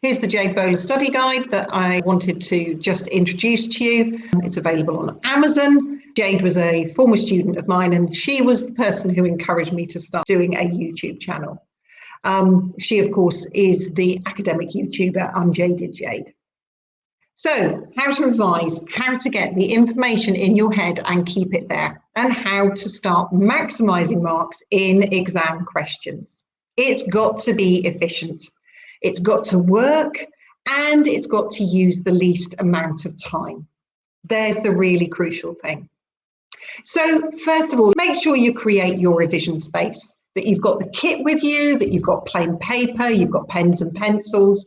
Here's the Jade Bowler study guide that I wanted to just introduce to you. It's available on Amazon. Jade was a former student of mine, and she was the person who encouraged me to start doing a YouTube channel. She, of course, is the academic YouTuber Unjaded Jade. So, how to revise, how to get the information in your head and keep it there, and how to start maximising marks in exam questions. It's got to be efficient. It's got to work, and it's got to use the least amount of time. There's the really crucial thing. So first of all, make sure you create your revision space, that you've got the kit with you, that you've got plain paper, you've got pens and pencils.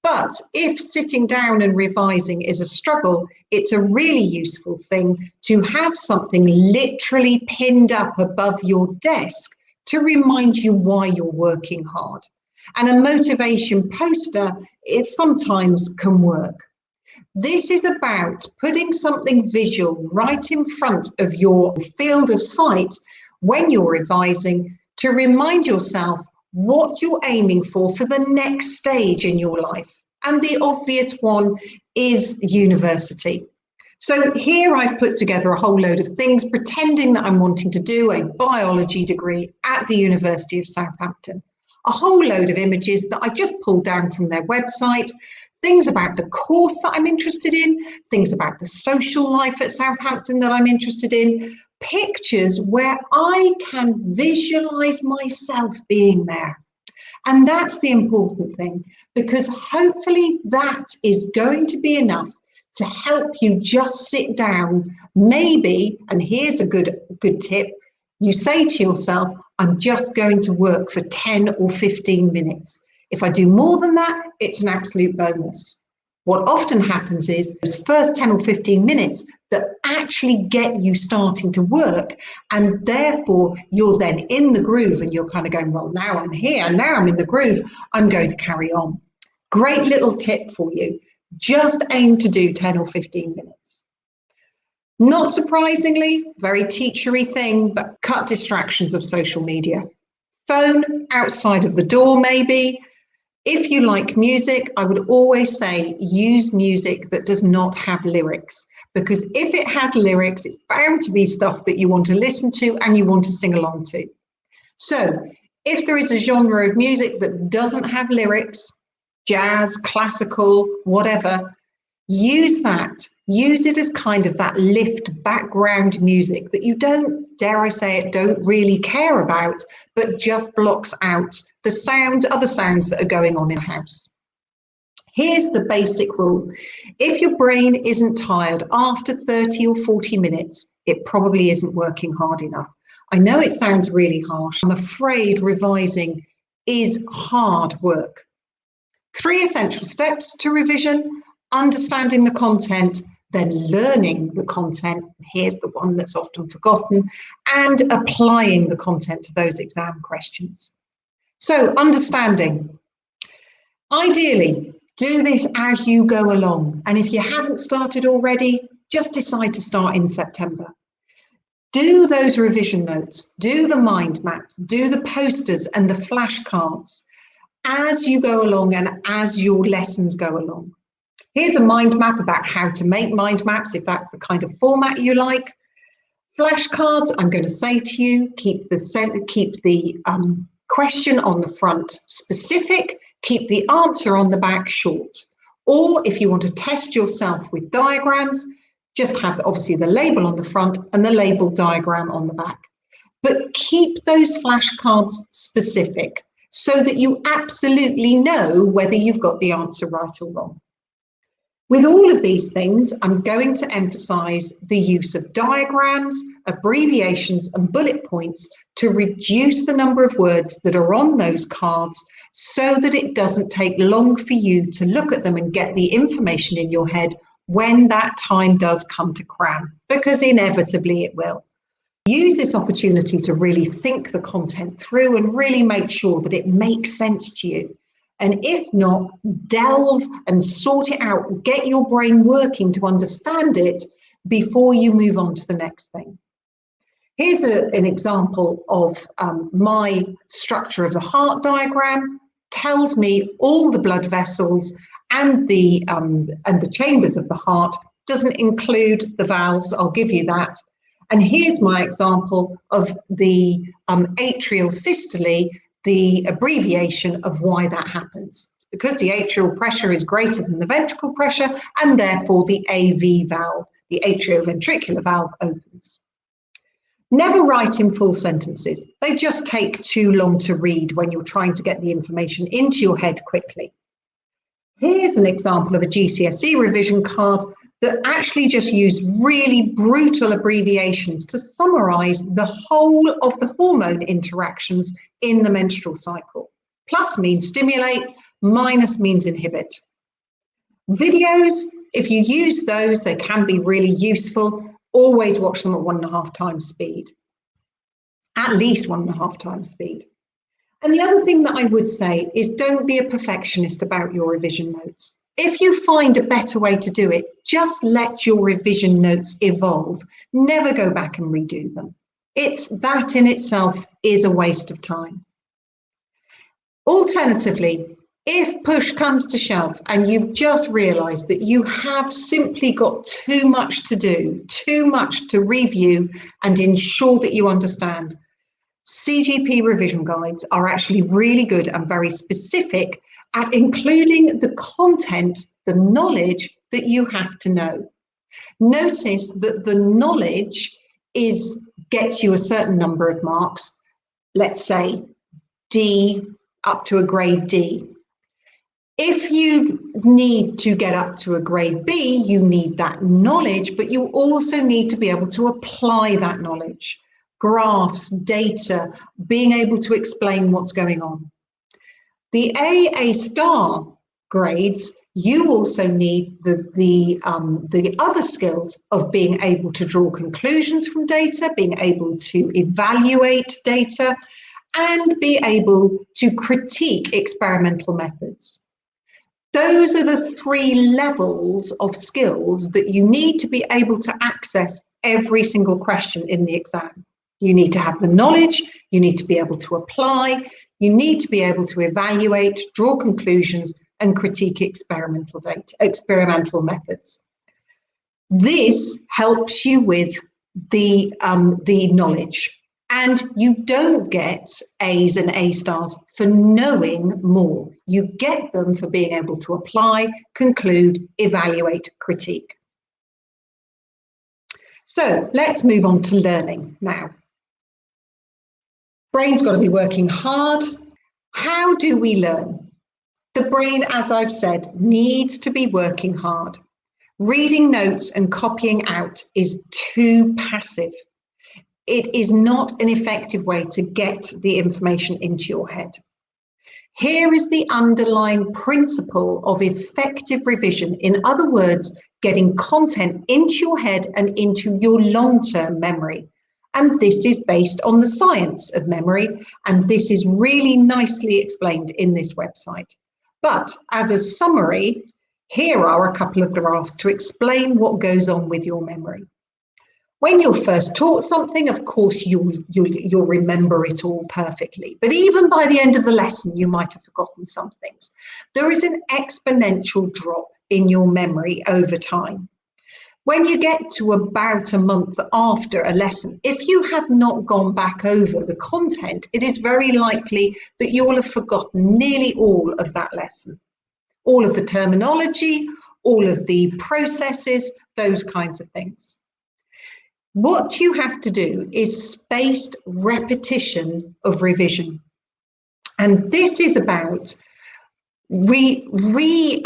But if sitting down and revising is a struggle, it's a really useful thing to have something literally pinned up above your desk to remind you why you're working hard. And a motivation poster, it sometimes can work. This is about putting something visual right in front of your field of sight when you're revising to remind yourself what you're aiming for the next stage in your life. And the obvious one is university. So here I've put together a whole load of things, pretending that I'm wanting to do a biology degree at the University of Southampton. A whole load of images that I've just pulled down from their website, things about the course that I'm interested in, things about the social life at Southampton that I'm interested in, pictures where I can visualize myself being there. And that's the important thing, because hopefully that is going to be enough to help you just sit down, maybe, and here's a good tip, you say to yourself, I'm just going to work for 10 or 15 minutes. If I do more than that, it's an absolute bonus. What often happens is those first 10 or 15 minutes that actually get you starting to work, and therefore you're then in the groove and you're kind of going, well, now I'm here, now I'm in the groove, I'm going to carry on. Great little tip for you. Just aim to do 10 or 15 minutes. Not surprisingly, very teachery thing, but cut distractions of social media. Phone outside of the door, maybe. If you like music, I would always say use music that does not have lyrics, because if it has lyrics, it's bound to be stuff that you want to listen to and you want to sing along to. So if there is a genre of music that doesn't have lyrics, jazz, classical, whatever, use that. Use it as kind of that lift background music that you don't, dare I say it, don't really care about, but just blocks out the sounds, other sounds that are going on in a house. Here's the basic rule. If your brain isn't tired after 30 or 40 minutes, it probably isn't working hard enough. I know it sounds really harsh. I'm afraid revising is hard work. 3 essential steps to revision: understanding the content, then learning the content, here's the one that's often forgotten, and applying the content to those exam questions. So, understanding. Ideally, do this as you go along, and if you haven't started already, just decide to start in September. Do those revision notes, do the mind maps, do the posters and the flashcards as you go along and as your lessons go along. Here's a mind map about how to make mind maps, if that's the kind of format you like. Flashcards, I'm going to say to you, keep the question on the front specific, keep the answer on the back short. Or if you want to test yourself with diagrams, just have obviously the label on the front and the label diagram on the back. But keep those flashcards specific so that you absolutely know whether you've got the answer right or wrong. With all of these things, I'm going to emphasize the use of diagrams, abbreviations, and bullet points to reduce the number of words that are on those cards so that it doesn't take long for you to look at them and get the information in your head when that time does come to cram, because inevitably it will. Use this opportunity to really think the content through and really make sure that it makes sense to you. And if not, delve and sort it out, get your brain working to understand it before you move on to the next thing. Here's an example of my structure of the heart diagram. tells me all the blood vessels and the chambers of the heart, doesn't include the valves. I'll give you that. And here's my example of the atrial systole, the abbreviation of why that happens. Because the atrial pressure is greater than the ventricle pressure, and therefore the AV valve, the atrioventricular valve, opens. Never write in full sentences. They just take too long to read when you're trying to get the information into your head quickly. Here's an example of a GCSE revision card that actually just used really brutal abbreviations to summarize the whole of the hormone interactions in the menstrual cycle. Plus means stimulate, minus means inhibit. Videos, if you use those, they can be really useful. Always watch them at 1.5 times speed. At least 1.5 times speed. And the other thing that I would say is don't be a perfectionist about your revision notes. If you find a better way to do it, just let your revision notes evolve. Never go back and redo them. That in itself is a waste of time. Alternatively, if push comes to shove and you've just realised that you have simply got too much to do, too much to review and ensure that you understand, CGP revision guides are actually really good and very specific at including the content, the knowledge that you have to know. Notice that the knowledge gets you a certain number of marks, let's say D, up to a grade D. If you need to get up to a grade B, you need that knowledge, but you also need to be able to apply that knowledge. Graphs, data, being able to explain what's going on. The A star grades, you also need the other skills of being able to draw conclusions from data, being able to evaluate data, and be able to critique experimental methods. Those are the 3 levels of skills that you need to be able to access every single question in the exam. You need to have the knowledge, you need to be able to apply, you need to be able to evaluate, draw conclusions, and critique experimental methods. This helps you with the knowledge. And you don't get A's and A stars for knowing more. You get them for being able to apply, conclude, evaluate, critique. So let's move on to learning now. Brain's got to be working hard. How do we learn? The brain, as I've said, needs to be working hard. Reading notes and copying out is too passive. It is not an effective way to get the information into your head. Here is the underlying principle of effective revision. In other words, getting content into your head and into your long-term memory. And this is based on the science of memory, and this is really nicely explained in this website. But as a summary, here are a couple of graphs to explain what goes on with your memory. When you're first taught something, of course, you'll remember it all perfectly. But even by the end of the lesson, you might have forgotten some things. There is an exponential drop in your memory over time. When you get to about a month after a lesson, if you have not gone back over the content, it is very likely that you'll have forgotten nearly all of that lesson. All of the terminology, all of the processes, those kinds of things. What you have to do is spaced repetition of revision. And this is about recharging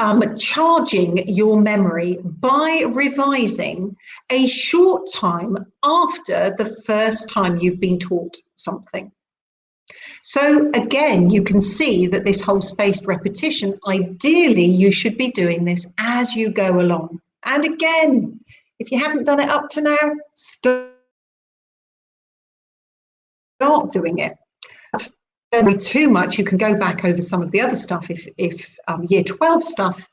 your memory by revising a short time after the first time you've been taught something. So again, you can see that this whole spaced repetition, ideally you should be doing this as you go along. And again, if you haven't done it up to now, start doing it. Don't worry too much. You can go back over some of the other stuff if year 12 stuff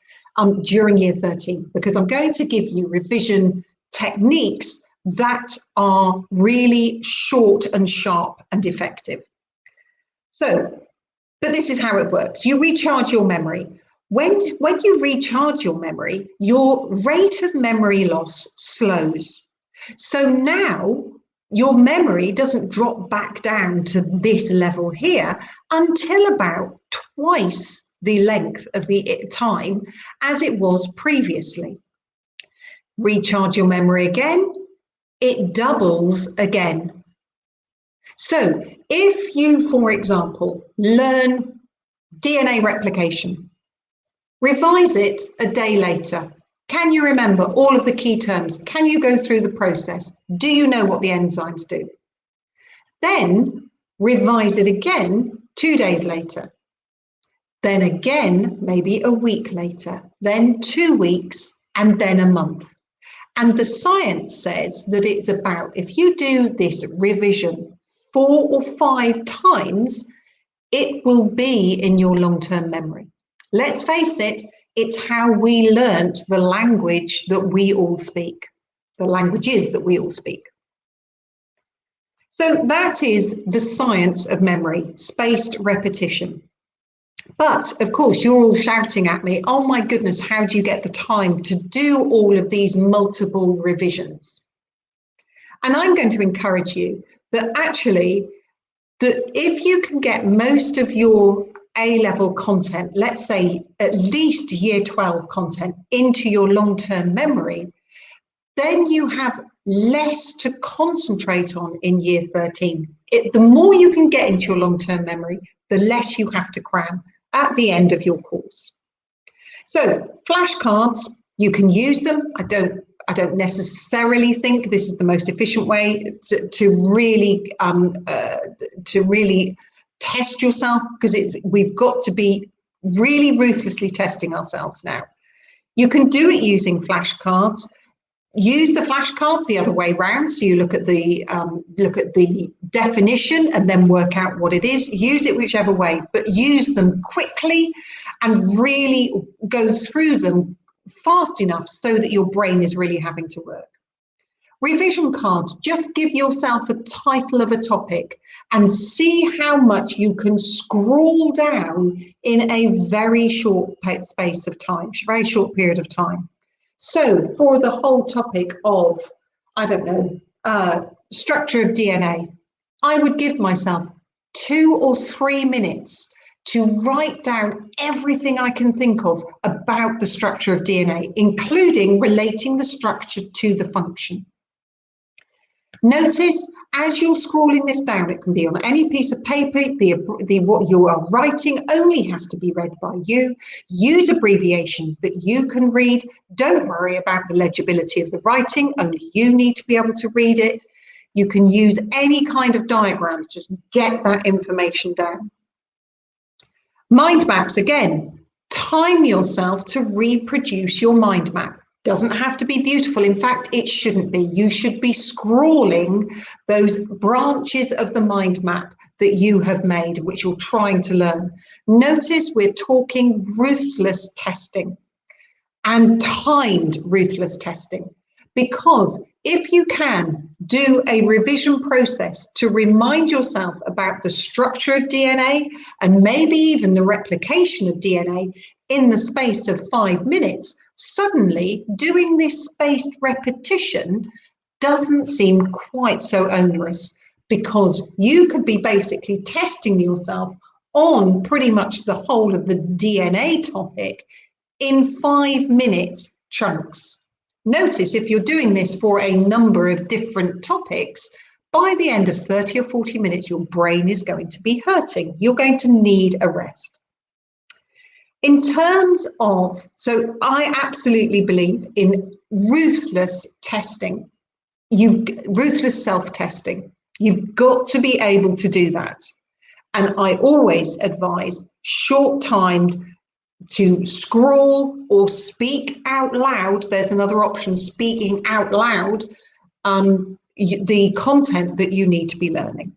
during year 13, because I'm going to give you revision techniques that are really short and sharp and effective. So But this is how it works. You recharge your memory. When you recharge your memory, your rate of memory loss slows. So now your memory doesn't drop back down to this level here until about twice the length of the time as it was previously. Recharge your memory again, it doubles again. So if you, for example, learn DNA replication, revise it a day later. Can you remember all of the key terms? Can you go through the process? Do you know what the enzymes do? Then revise it again 2 days later. Then again, maybe a week later, then 2 weeks, and then a month. And the science says that it's about, if you do this revision 4 or 5 times, it will be in your long-term memory. Let's face it, it's how we learnt the language that we all speak, the languages that we all speak. So that is the science of memory, spaced repetition. But of course, you're all shouting at me, oh my goodness, how do you get the time to do all of these multiple revisions? And I'm going to encourage you that actually, that if you can get most of your A-level content, let's say at least year 12 content, into your long-term memory, then you have less to concentrate on in year 13. The more you can get into your long-term memory, the less you have to cram at the end of your course. So flashcards, you can use them. I don't necessarily think this is the most efficient way to really test yourself, because we've got to be really ruthlessly testing ourselves now. You can do it using flashcards. Use the flashcards the other way round. So you look at the definition and then work out what it is. Use it whichever way, but use them quickly and really go through them fast enough so that your brain is really having to work. Revision cards, just give yourself a title of a topic and see how much you can scroll down in a very short space of time, very short period of time. So for the whole topic of, I don't know, structure of DNA, I would give myself 2 or 3 minutes to write down everything I can think of about the structure of DNA, including relating the structure to the function. Notice as you're scrolling this down, it can be on any piece of paper, what you are writing only has to be read by you. Use abbreviations that you can read. Don't worry about the legibility of the writing, only you need to be able to read it. You can use any kind of diagrams, just get that information down. Mind maps, again, time yourself to reproduce your mind map. Doesn't have to be beautiful. In fact, it shouldn't be. You should be scrawling those branches of the mind map that you have made, which you're trying to learn. Notice we're talking ruthless testing and timed ruthless testing, because if you can do a revision process to remind yourself about the structure of DNA and maybe even the replication of DNA in the space of 5 minutes, suddenly doing this spaced repetition doesn't seem quite so onerous, because you could be basically testing yourself on pretty much the whole of the DNA topic in 5-minute chunks. Notice if you're doing this for a number of different topics, by the end of 30 or 40 minutes, your brain is going to be hurting. You're going to need a rest. In terms of, so I absolutely believe in ruthless testing, ruthless self-testing. You've got to be able to do that. And I always advise short-timed to scroll or speak out loud. There's another option, speaking out loud, the content that you need to be learning.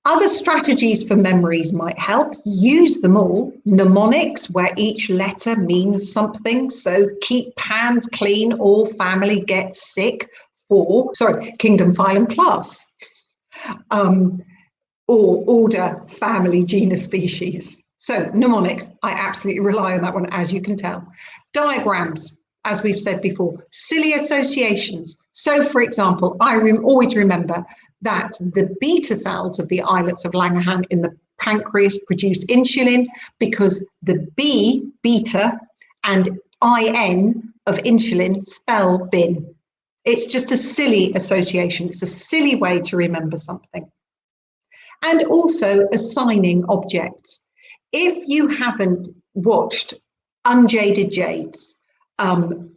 Other strategies for memories might help. Use them all. Mnemonics, where each letter means something. So keep pans clean or family gets sick, for, kingdom, phylum, class. or order, family, genus, species. So mnemonics, I absolutely rely on that one, as you can tell. Diagrams, as we've said before, silly associations. So for example, I always remember that the beta cells of the islets of Langerhans in the pancreas produce insulin because the B, beta, and IN of insulin spell bin. It's just a silly association. It's a silly way to remember something. And also assigning objects. If you haven't watched Unjaded Jade's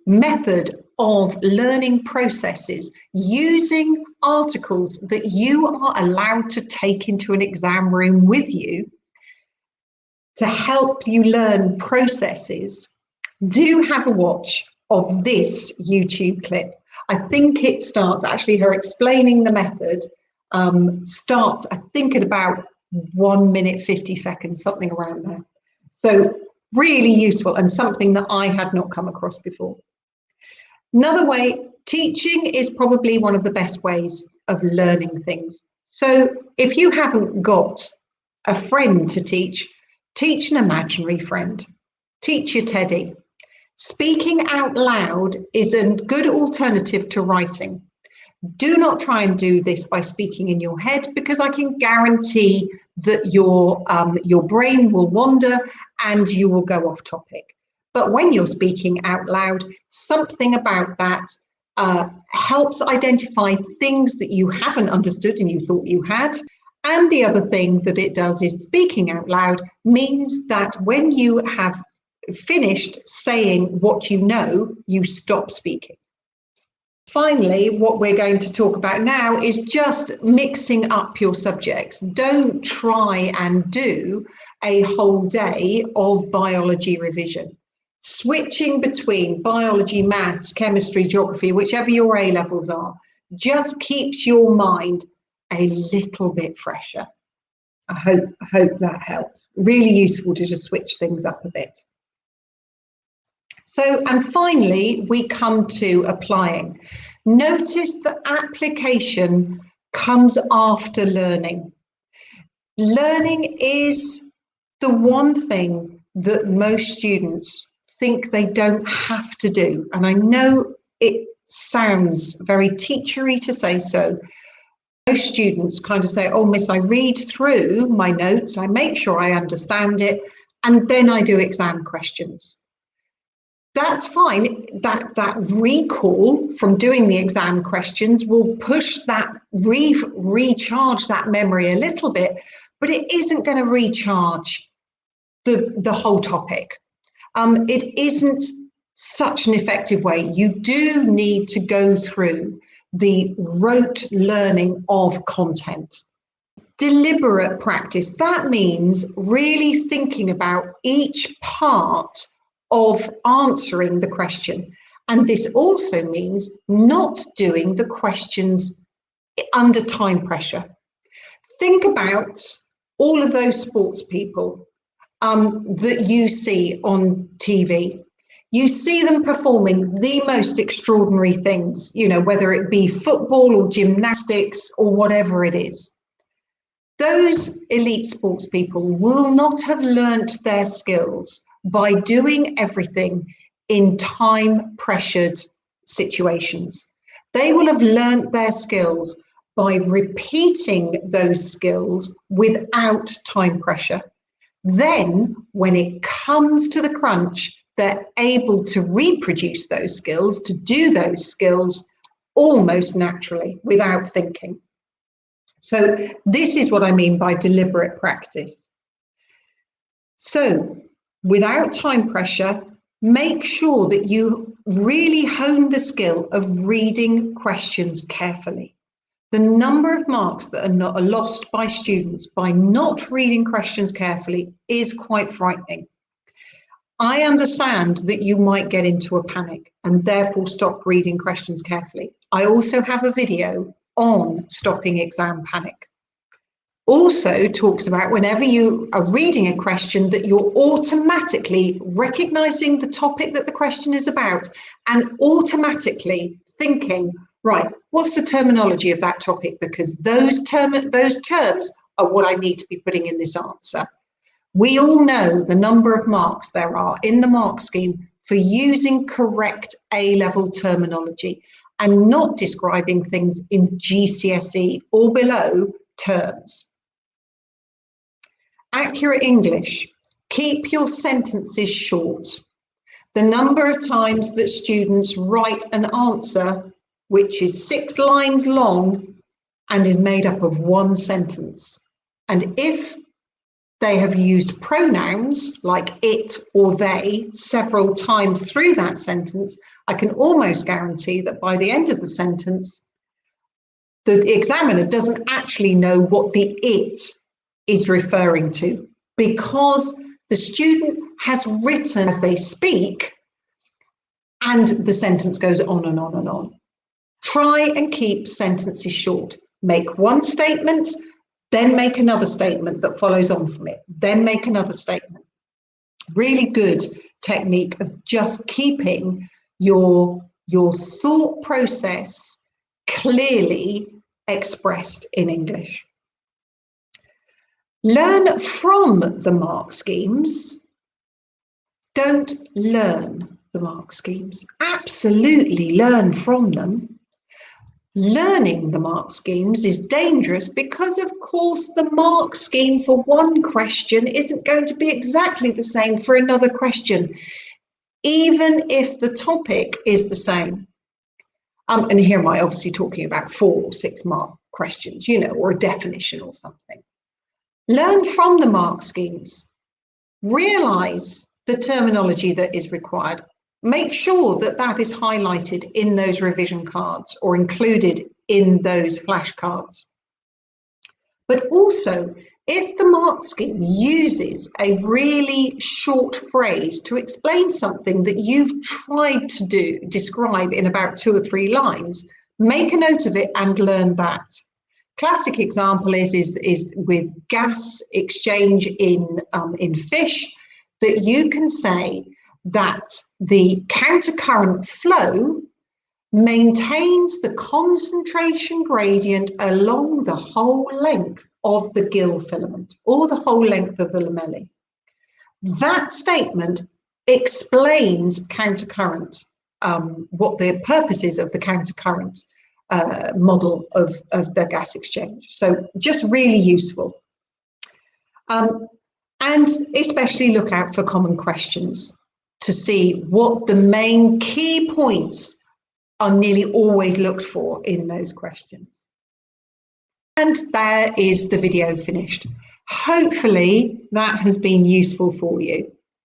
method of learning processes using articles that you are allowed to take into an exam room with you to help you learn processes, do have a watch of this YouTube clip. I think it starts, actually her explaining the method starts, I think, at about 1 minute 50 seconds, something around there. So really useful and something that I had not come across before. Another way, teaching is probably one of the best ways of learning things. So if you haven't got a friend to teach, teach an imaginary friend. Teach your teddy. Speaking out loud is a good alternative to writing. Do not try and do this by speaking in your head, because I can guarantee that your brain will wander and you will go off topic. But when you're speaking out loud, something about that helps identify things that you haven't understood and you thought you had. And the other thing that it does is speaking out loud means that when you have finished saying what you know, you stop speaking. Finally, what we're going to talk about now is just mixing up your subjects. Don't try and do a whole day of biology revision. Switching between biology, maths, chemistry, geography, whichever your A levels are, just keeps your mind a little bit fresher. I hope that helps. Really useful to just switch things up a bit. So, and finally, we come to applying. Notice that application comes after learning. Learning is the one thing that most students think they don't have to do. And I know it sounds very teachery to say so. Most students kind of say, oh, miss, I read through my notes, I make sure I understand it, and then I do exam questions. That's fine. That recall from doing the exam questions will push that, recharge that memory a little bit, but it isn't going to recharge the whole topic. It isn't such an effective way. You do need to go through the rote learning of content. Deliberate practice, that means really thinking about each part of answering the question. And this also means not doing the questions under time pressure. Think about all of those sports people that you see on TV. You see them performing the most extraordinary things, you know, whether it be football or gymnastics or whatever it is. Those elite sports people will not have learnt their skills by doing everything in time-pressured situations. They will have learnt their skills by repeating those skills without time pressure. Then, when it comes to the crunch, they're able to reproduce those skills, to do those skills almost naturally, without thinking. So this is what I mean by deliberate practice. So, without time pressure, make sure that you really hone the skill of reading questions carefully. The number of marks that are lost by students by not reading questions carefully is quite frightening. I understand that you might get into a panic and therefore stop reading questions carefully. I also have a video on stopping exam panic. Also talks about whenever you are reading a question that you're automatically recognizing the topic that the question is about and automatically thinking, right, what's the terminology of that topic? Because those terms what I need to be putting in this answer. We all know the number of marks there are in the mark scheme for using correct A-level terminology and not describing things in GCSE or below terms. Accurate English. Keep your sentences short. The number of times that students write an answer which is 6 lines long and is made up of one sentence. And if they have used pronouns like it or they several times through that sentence, I can almost guarantee that by the end of the sentence, the examiner doesn't actually know what the it is referring to, because the student has written as they speak and the sentence goes on and on and on. Try and keep sentences short. Make one statement, then make another statement that follows on from it, then make another statement. Really good technique of just keeping your thought process clearly expressed in English. Learn from the mark schemes. Don't learn the mark schemes. Absolutely learn from them. Learning the mark schemes is dangerous because, of course, the mark scheme for one question isn't going to be exactly the same for another question, even if the topic is the same. And here am I obviously talking about 4 or 6 mark questions, you know, or a definition or something. Learn from the mark schemes. Realise the terminology that is required. Make sure that that is highlighted in those revision cards or included in those flashcards. But also, if the mark scheme uses a really short phrase to explain something that you've tried to describe in about 2 or 3 lines, make a note of it and learn that. Classic example is with gas exchange in fish, that you can say that the countercurrent flow maintains the concentration gradient along the whole length of the gill filament or the whole length of the lamellae. That statement explains countercurrent, what the purpose is of the countercurrent model of the gas exchange. So just really useful. And especially look out for common questions to see what the main key points are nearly always looked for in those questions. And there is the video finished. Hopefully that has been useful for you.